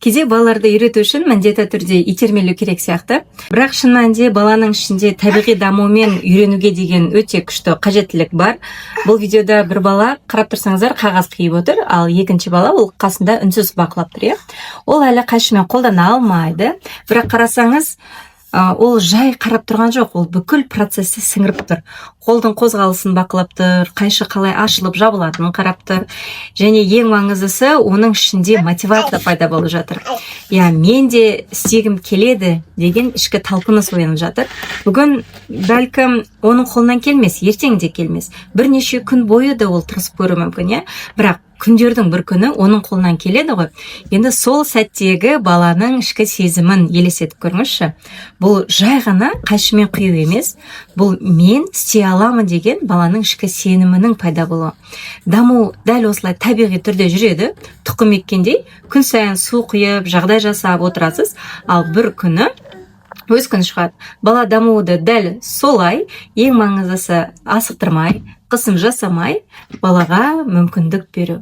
Кейде балаларды үйрету үшін міндетті түрде итермелеу керек сияқты. Бірақ шын мәнінде баланың ішінде табиғи даму мен үйренуге деген өте күшті қажеттілік бар. Бұл видеода бір бала, қарап тұрсаңыздар, қағаз қиып отыр, ал екінші бала ол қасында үнсіз бақылап тұр, иә. Ол әлі қайшымен қолдана алмайды. Бірақ қарасаңыз, ол жай қарап тұрған жоқ, ол бүкіл процесті сіңіріп тұр. Қолдың қозғалысын бақылап тұр, қайшы қалай ашылып жабылатынын қарап тұр. Және ең маңыздысы, оның ішінде мотивация пайда болып жатыр. Я, мен де істегім келеді деген ішкі талпыныс оянып жатыр. Бүгін бәлкім оның қолынан келмес, ертең де келмес. Бірнеше күн бойы да ол тырысып көруі мүмкін, иә. Бірақ күндердің бір күні оның қолынан келеді ғой. Енді сол сәттегі баланың ішкі сезімін елестетіп көріңізші. Бұл жай ғана қайшымен қию емес, бұл мен істей аламын деген баланың ішкі сенімінің пайда болуы. Даму дәл осылай табиғи түрде жүреді, тұқым еккендей, күн сайын су құйып, жағдай жасап отырасыз, ал бір күні өз күні шығады. Бала дамуды дәл солай, ең маңыздысы асықтырмай, қысым жасамай, балаға мүмкіндік беру.